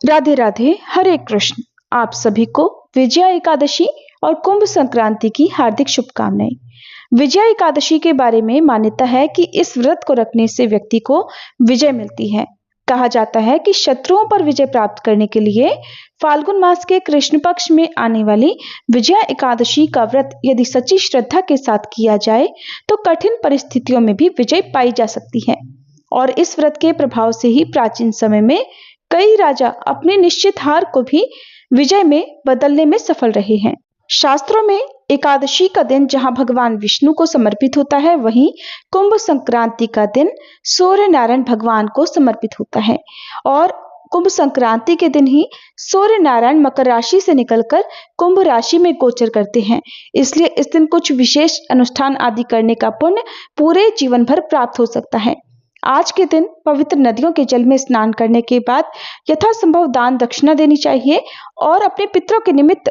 राधे राधे, हरे कृष्ण। आप सभी को विजया एकादशी और कुंभ संक्रांति की हार्दिक शुभकामनाएं। विजया एकादशी के बारे में मान्यता है कि इस व्रत को रखने से व्यक्ति को विजय मिलती है। कहा जाता है कि शत्रुओं पर विजय प्राप्त करने के लिए फाल्गुन मास के कृष्ण पक्ष में आने वाली विजया एकादशी का व्रत यदि सच्ची श्रद्धा के साथ किया जाए तो कठिन परिस्थितियों में भी विजय पाई जा सकती है। और इस व्रत के प्रभाव से ही प्राचीन समय में कई राजा अपने निश्चित हार को भी विजय में बदलने में सफल रहे हैं। शास्त्रों में एकादशी का दिन जहां भगवान विष्णु को समर्पित होता है, वहीं कुंभ संक्रांति का दिन सूर्य नारायण भगवान को समर्पित होता है। और कुंभ संक्रांति के दिन ही सूर्य नारायण मकर राशि से निकलकर कुंभ राशि में गोचर करते हैं। इसलिए इस दिन कुछ विशेष अनुष्ठान आदि करने का पुण्य पूरे जीवन भर प्राप्त हो सकता है। आज के दिन पवित्र नदियों के जल में स्नान करने के बाद यथासंभव दान दक्षिणा देनी चाहिए और अपने पितरों के निमित्त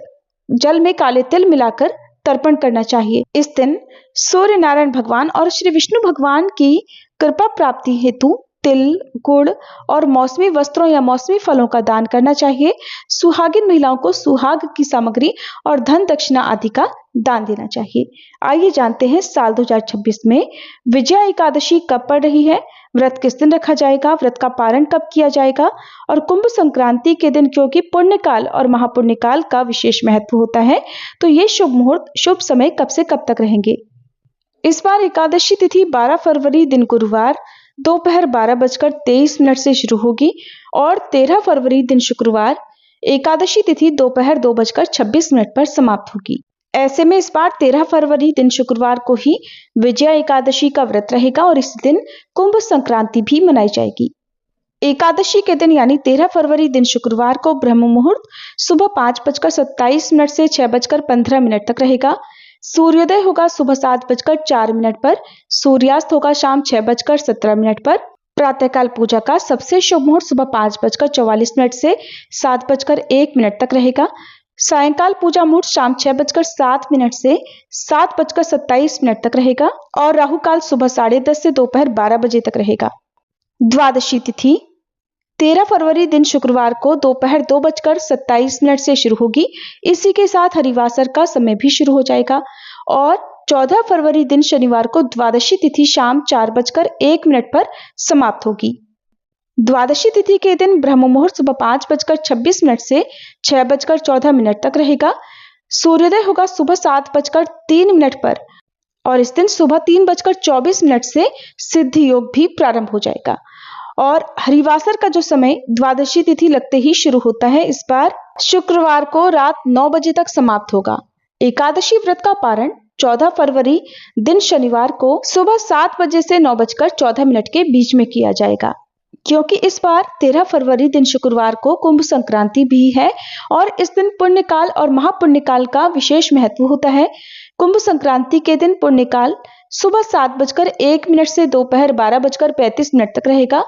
जल में काले तिल मिलाकर तर्पण करना चाहिए। इस दिन सूर्य नारायण भगवान और श्री विष्णु भगवान की कृपा प्राप्ति हेतु तिल, गुड़ और मौसमी वस्त्रों या मौसमी फलों का दान करना चाहिए। सुहागिन महिलाओं को सुहाग की सामग्री और धन दक्षिणा आदि का दान देना चाहिए। आइए जानते हैं साल 2026 में विजया एकादशी कब पड़ रही है, व्रत किस दिन रखा जाएगा, व्रत का पारण कब किया जाएगा और कुंभ संक्रांति के दिन क्योंकि पुण्यकाल और महापुण्यकाल का विशेष महत्व होता है, तो ये शुभ मुहूर्त, शुभ समय कब से कब तक रहेंगे। इस बार एकादशी तिथि 12 फरवरी दिन गुरुवार दोपहर 12:23 से शुरू होगी और 13 फरवरी दिन शुक्रवार एकादशी तिथि दोपहर 2:26 पर समाप्त होगी। ऐसे में इस बार 13 फरवरी दिन शुक्रवार को ही विजया एकादशी का व्रत रहेगा और इस दिन कुंभ संक्रांति भी मनाई जाएगी। एकादशी के दिन यानी 13 फरवरी दिन शुक्रवार को ब्रह्म मुहूर्त सुबह 5:27 से 6:15 तक रहेगा। सूर्योदय होगा सुबह 7:04 पर, सूर्यास्त होगा शाम 6:17 पर। प्रातःकाल पूजा का सबसे शुभ मुहूर्त सुबह 5:44 से 7:01 तक रहेगा। सायंकाल पूजा मुहूर्त शाम 6:07 से 7:27 तक रहेगा और राहु काल सुबह 10:30 से दोपहर 12 बजे तक रहेगा। द्वादशी तिथि 13 फरवरी दिन शुक्रवार को दोपहर 2:27 से शुरू होगी। इसी के साथ हरिवासर का समय भी शुरू हो जाएगा और 14 फरवरी दिन शनिवार को द्वादशी तिथि शाम 4:01 पर समाप्त होगी। द्वादशी तिथि के दिन ब्रह्म मुहूर्त सुबह 5:26 से 6:14 तक रहेगा। सूर्योदय होगा सुबह 7:03 पर और इस दिन सुबह 3:24 से सिद्धि योग भी प्रारंभ हो जाएगा। और हरिवासर का जो समय द्वादशी तिथि लगते ही शुरू होता है, इस बार शुक्रवार को रात 9 बजे तक समाप्त होगा। एकादशी व्रत का पारण 14 फरवरी दिन शनिवार को सुबह 7 बजे से 9:14 के बीच में किया जाएगा, क्योंकि इस बार 13 फरवरी दिन शुक्रवार को कुंभ संक्रांति भी है और इस दिन पुण्यकाल और महापुण्यकाल का विशेष महत्व होता है। कुंभ संक्रांति के दिन पुण्यकाल सुबह 7:01 से दोपहर 12:35 तक रहेगा।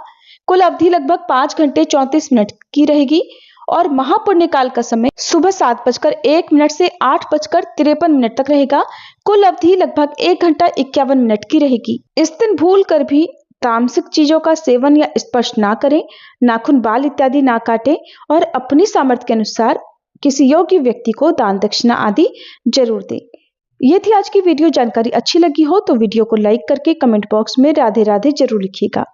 कुल अवधि लगभग 5 घंटे 34 मिनट की रहेगी और महापुण्यकाल का समय सुबह 7:01 से 8:53 तक रहेगा। कुल अवधि लगभग 1 घंटा 51 मिनट की रहेगी। इस दिन भूल कर भी तामसिक चीजों का सेवन या स्पर्श ना करें, नाखून, बाल इत्यादि ना काटें और अपनी सामर्थ्य के अनुसार किसी योग्य व्यक्ति को दान दक्षिणा आदि जरूर दें। ये थी आज की वीडियो। जानकारी अच्छी लगी हो तो वीडियो को लाइक करके कमेंट बॉक्स में राधे राधे जरूर लिखिएगा।